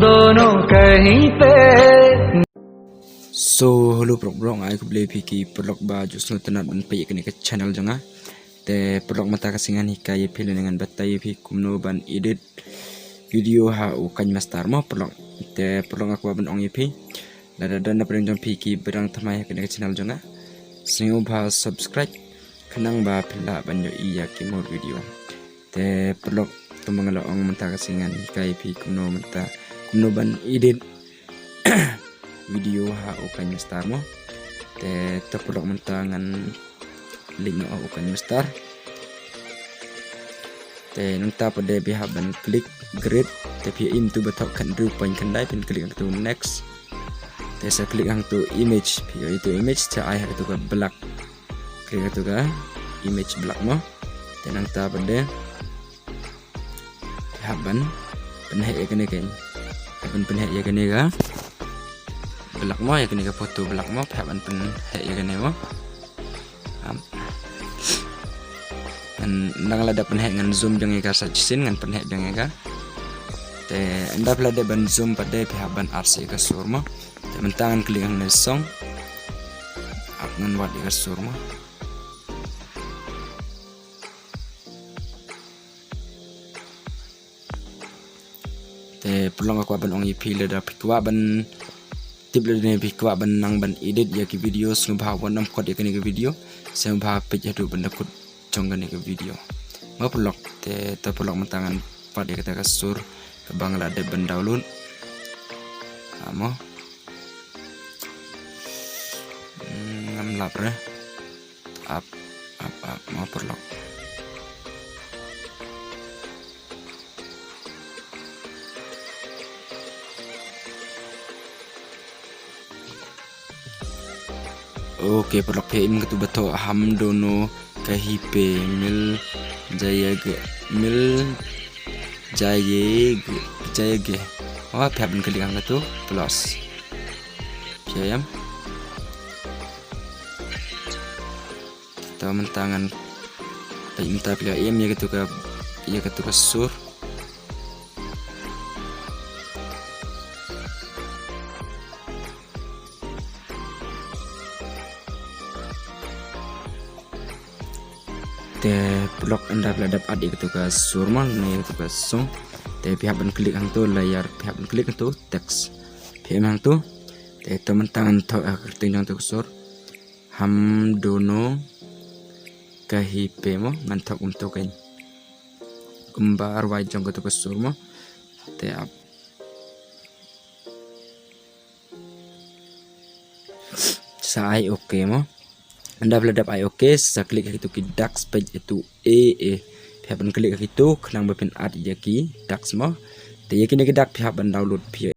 दोनों कहीं पे. So hello bro, ay ko beli piki perlok ba just no tanat ban pay ke channel janga te perlok mata kasingan hikaya pilihan dengan batai pi kumno ban edit video ha u kan master mo perlok te perlok aku ban ong ipi lada dan pering jong piki berang tamai ke channel janga singu ba subscribe kenang ba pila ban yo iya ki more video te perlok tumbang ong mata kasingan hikaya pi kumno ban edit video ha ukan star mo te tapulok mentangan link no ukan star te nunta pada bihaban klik grid te pi into batok kan rupa kan dai pin klik to next te sa klik ang to image pi itu image cha ai itu ka black klik itu ka image black mo te nunta pada bihaban penhe ya kene kan penhe ya kene ka belak mo ya kini ka foto belak mo papan pen ya kini mo nang lada pen ngan zoom jang ka sa sin ngan pen jang ka te anda lada ban zoom pada papan RC ka sur mo te mentangan klik ang song ngan wat ka sur mo te pelong aku ban ong ipi lada pikwa ban tip le ne bikwa ban nang ban edit ya ki video snu bha wanam khot ya ki video sem bha page hadu ban kut chong ke video ma blog te ta blog mentangan pad ya kata kasur ke bangla de ban download amo ngam lapre up ma blog Oke, perlok PM ketu beto ham dono kahipe mil jayege oh pihak kali ang ketu plus jayam kita mentangan minta pilih im ya ketu ke sur te blok anda beladap adik itu ke surmal nih itu ke song te pihak ban klik ang tu layar pihak ban klik itu teks pihak ang tu te teman tangan tu kerting yang tu sur ham dono kahipe mo ngantok untuk kan kumbar wajong ke sur mo te ap sai oke mo anda beladap ai oke sa klik itu ki dax page itu pihak ban klik itu kenang bepin ad yaki dax mo te yaki ne dak pihak ban download pihak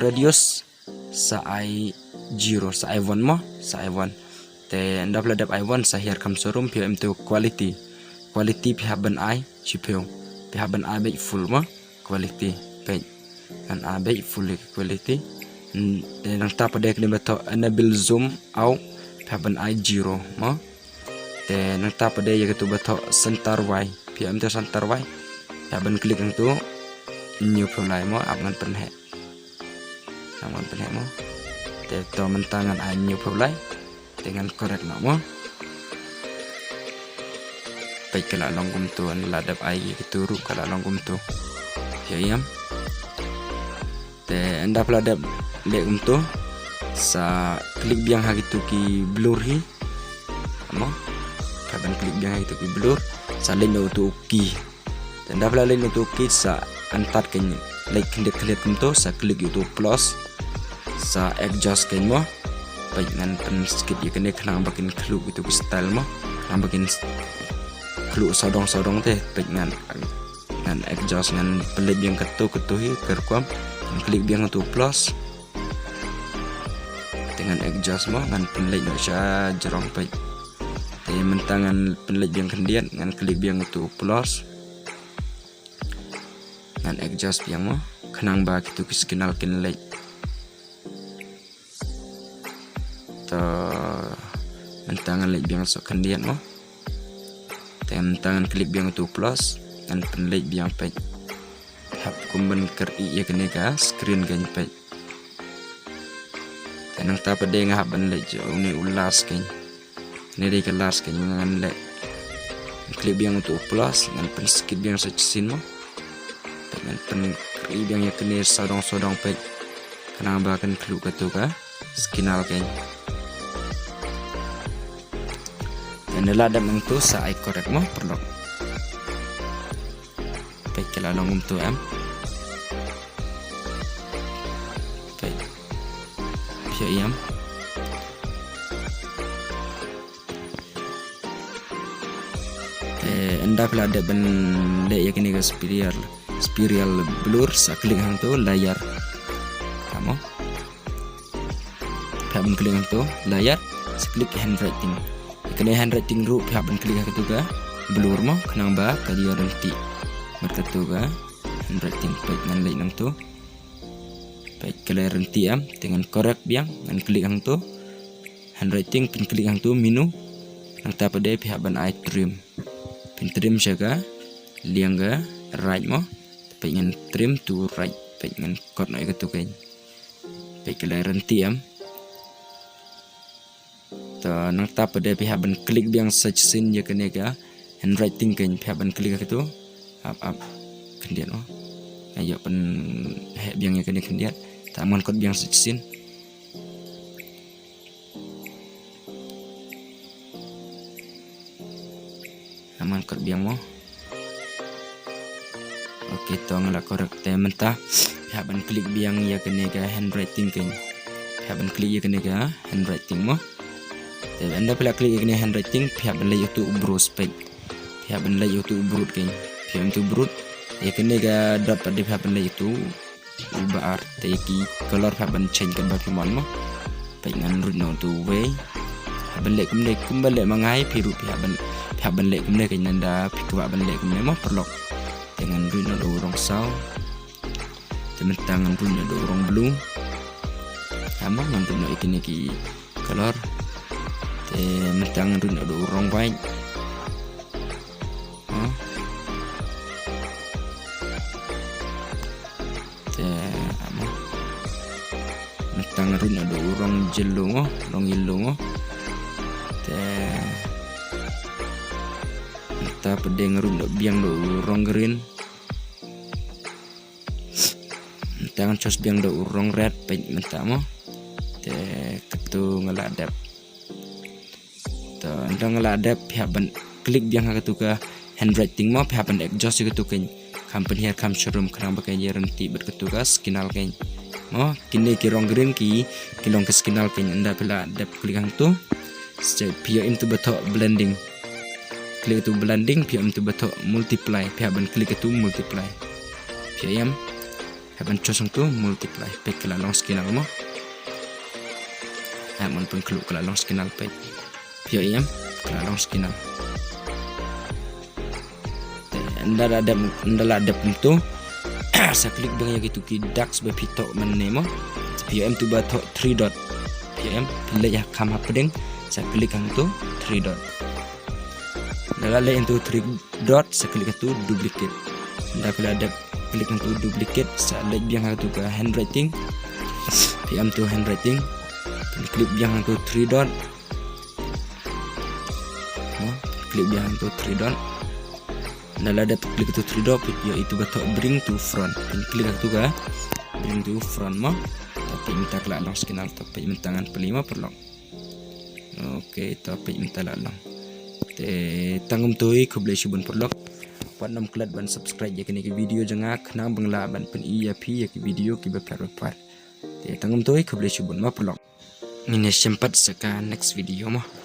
radius sa i0 sa i1 mo sa i1 te anda pala dap i1 sa here kam sorum pia into quality pia ban I chipeo pia ban I be full mo quality pe an I be full quality te nang ta pada kini beto enable zoom au pia ban I0 mo te nang ta pada ya gitu beto center y pia into center y pia ban klik ang tu new profile mo abangan penhe mo te to mentangan I new profile dengan correct nak mo baik kala longgum tu an ladap ai gitu ru kala longgum tu ya yam te anda ladap le tu sa klik biang hagitu ki blur hi mo kaban klik biang hagitu ki blur sa len tu ki anda pala len tu ki sa antar ken like klik tu sa klik itu plus sa adjust ken mo baik ngan pen skip ya kene kenang bakin clue itu style mo nang bakin clue sodong teh baik ngan adjust ngan pelit yang ketu hi kerkuam klik biang tu plus dengan adjust mo ngan pelit no sya jerong baik te mentangan pelit yang kendian ngan klik biang itu plus ngan adjust biang mo kenang bak itu skinal kin late mentangan late biang sok kendian mo mentangan klik biang tu plus dan penlate biang page hap kumben ker ya kene ka screen gan page tanang ta pada ngah ban late jo ni ulas kan ni dei kelas kan ngan le klik biang tu plus dan pen skip biang secin mo dengan pen ker biang ya kene sodong page kana bakan klu ka tu ka skinal kan nela dam tu sa ai correct mo perlu baik kala longum tu am baik pia iam anda pula ada ben le yakini ke spiral blur sa klik hang tu layar kamu ben klik hang tu layar klik handwriting kena handwriting ru pihak ban klik ke tu ga blur mo kenang ba ka dia renti berkatu ga handwriting baik ngan lai nang tu baik kala renti am dengan correct biang ngan klik hang tu handwriting pin klik hang tu menu nang ta pada pihak ban I trim pin trim jaga liang ga right mo baik ngan trim to right baik ngan kod noi ke tu kan baik kala renti am nang ta pada pihak ban klik biang search scene ya kene ka handwriting kan pihak ban klik ke tu up kendian oh ayo pen he biang ya kene kendian tak mon kod biang search scene aman kod biang mo oke to ngala korek te mentah pihak ban klik biang ya kene ka handwriting kan pihak ban klik ya kene ka handwriting mo anda pula klik ini handwriting pihak ban lay itu browse page pihak ban lay itu brut kan pihak itu brut ya kene ga dapat di pihak ban lay itu ubah art teki color pihak ban change kan bagi mon mo page ngan rut no tu way ban lay kembali mangai piru pihak ban lay kembali kan nanda pikwa ban lay kembali mo perlu dengan rut no dorong saw temen tangan rut no dorong blue sama ngan rut no ikini ki color mentang run ada orang baik mentang run ada orang jelung orang yellow entah pedeng run ada biang ada orang green mentang cos biang ada orang red baik mentang mo ketu ngeladap anda ngeladap pihak ban klik biang ha tu ka handwriting mo pihak ban adjust ke tu kan company here kam showroom kerang pakai je renti berketu ka skinal kan mo kini ki rong green ki long ke skinal kan anda pila dap klik hang tu pihak itu betul blending klik tu blending pihak itu betul multiply pihak ban klik tu multiply pihak yam Haban chosong tu multiply pe kelalong skinal mo. Haban pun kelu kelalong skinal pe. PIM kelalong skinal. Ndala ada tu sa klik bang yang itu ki dax be pitok menemo. PIM tu bato 3 dot. PIM pilih ya kam hapedeng sa klik ang tu 3 dot. Ndala le into 3 dot sa klik tu duplicate. Ndala ada klik untuk duplicate saya biang tu ke handwriting PM tu handwriting klik biang tu 3 dot klik biang tu 3 dot dan ada klik tu 3 dot iaitu betul bring to front klik tu ke bring to front mo tapi minta kelalong skinal tapi mintangan pelima perlu oke tapi minta lalang tangum tu ku boleh subun perlu nam klat ban subscribe ya kini ke video janga kena bangla ban pen iya pi ya ke video ki bapar te tangum toy ke boleh subun ma pelok ini sempat seka next video mah.